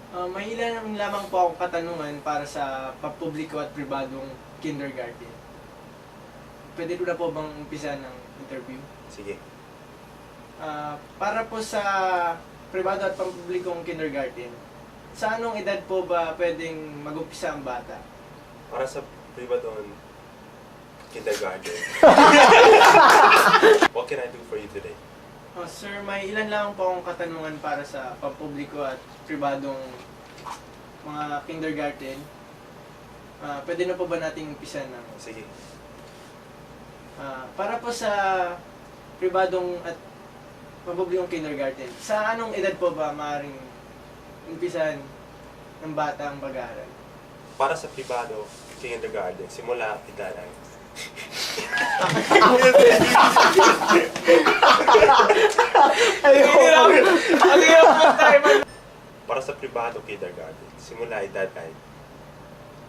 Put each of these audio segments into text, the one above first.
May ilan lamang po akong katanungan para sa pampubliko at pribadong kindergarten. Pwede ko na po bang umpisa ng interview? Sige. Para po sa pribado at pampublikong kindergarten, sa anong edad po ba pwedeng mag-umpisa ang bata? Para sa privadong kindergarten. What can I do for you today? Sir, may ilan lang po akong katanungan para sa pampubliko at pribadong mga kindergarten. Pwede na po ba nating umpisa ng... Sige. Para po sa pribadong at pampublikong kindergarten, sa anong edad po ba maaaring umpisahan ng bata ang pag-aaral? Para sa privado kindergarten, simula edad ay para sa pribado kindergarten, simula edad ay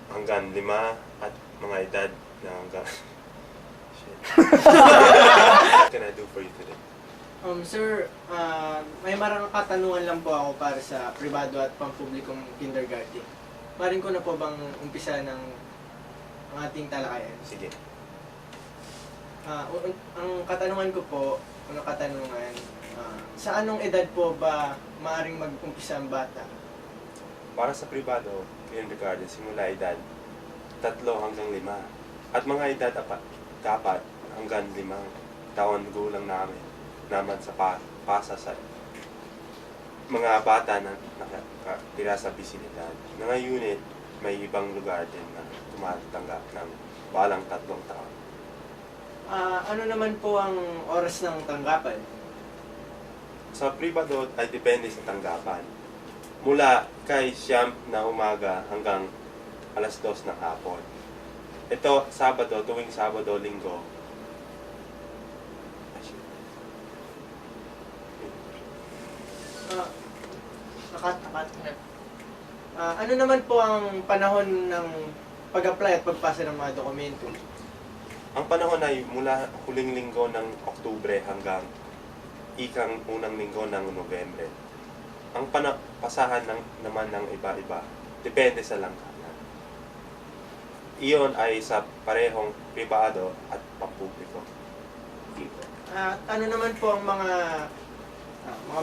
hanggang 5 at mga edad na hanggang What can I do for you today? Sir, may marang katanungan lang po ako para sa pribado at pampublikong kindergarten. Maring ko na po bang umpisa ng ang ating talakayan? Sige. Ang katanungan ko po, unang katanungan, sa anong edad po ba maaring mag-umpisa ang bata? Para sa pribado kindergarten, simula edad 3 hanggang 5 at mga edad dapat hanggang 5 taon gulang naman sa pasa sa mga bata na nakatira sa bisinidad. Na ngayon may ibang lugar din na tumatanggap ng balang 3 taon. Ano naman po ang oras ng tanggapan? Sa pribado ay depende sa tanggapan. Mula kay siyam na umaga hanggang alas 2 ng hapon. Ito, Sabado, tuwing Sabado, Linggo. Ano naman po ang panahon ng pag-apply at pagpasa ng mga dokumento? Ang panahon ay mula huling linggo ng Oktubre hanggang ikang unang linggo ng Nobyembre. Ang pasahan naman ng iba-iba, depende sa langkanan. Iyon ay sa parehong pribado at pampubliko. Ano naman po ang mga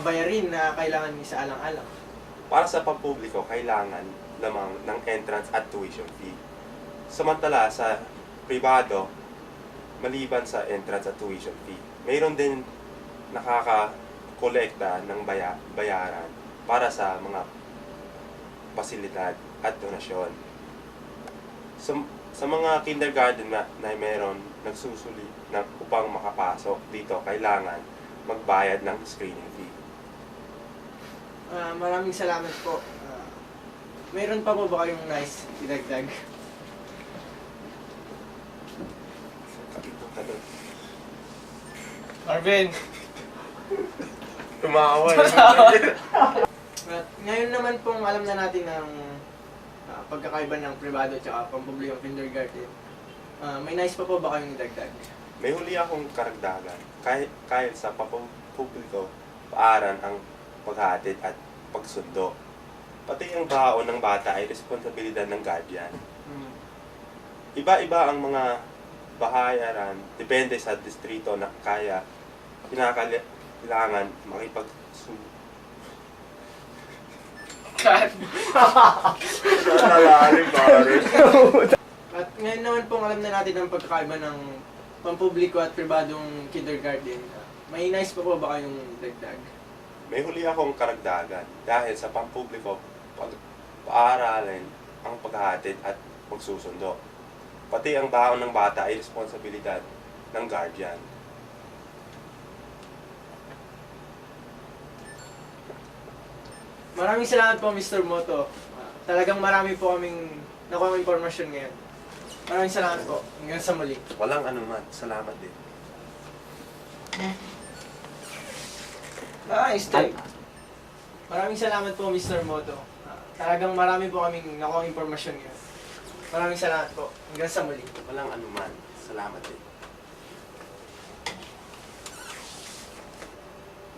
bayarin na kailangan sa alang-alang? Para sa pampubliko, kailangan lamang ng entrance at tuition fee. Samantala sa pribado, maliban sa entrance at tuition fee, mayroon din nakaka-kolekta ng bayaran para sa mga pasilidad at donasyon. Sa mga kindergarten na mayroon nagsusuli upang makapasok dito, kailangan magbayad ng screening fee. Maraming salamat po. Mayroon pa po ba kayong nice idagdag? Marvin! Tumawa At ngayon naman pong alam na natin ang pagkakaiba ng pribado at pampublikong kindergarten. May nice pa po ba kayong idagdag? May huli akong karagdagan. Kahit sa publiko, paaran ang paghatid at pagsundo. Pati ang baon ng bata ay responsibilidad ng guardian. Iba-iba ang mga bahayaran, depende sa distrito na kaya kailangan At ngayon naman pong alam na natin ang pagkakaiba ng pampubliko at pribadong kindergarten. May nice pa po ba kayong dagdag? May huli akong karagdagan dahil sa pampubliko, paaralin ang paghahatid at pagsusundo. Pati ang baon ng bata ay responsibilidad ng guardian. Maraming salamat po, Mr. Moto. Talagang marami po kaming nakuha impormasyon ngayon. Maraming salamat po. Hanggang sa muli. Walang anuman. Salamat din. Nice day. Maraming salamat po, Mr. Moto. Talagang marami po kaming nakuha impormasyon ngayon. Maraming salamat po. Hanggang sa muli. Walang anuman. Salamat din.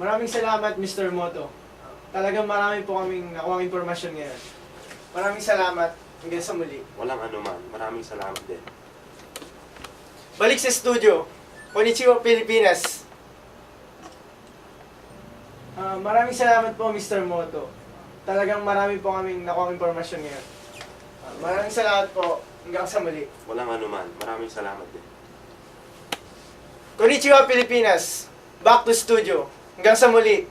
Maraming salamat, Mr. Moto. Talagang marami po kaming nakuha impormasyon ngayon. Maraming salamat. Hanggang sa muli. Walang anuman. Maraming salamat din. Balik sa studio. Konnichiwa, Pilipinas. Maraming salamat po, Mr. Moto. Talagang marami po kaming nakuha impormasyon ngayon. Maraming salamat po. Hanggang sa muli. Walang anuman. Maraming salamat din. Konnichiwa, Pilipinas. Back to studio. Hanggang sa muli.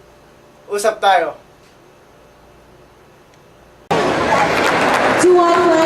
Usap tayo. Juwan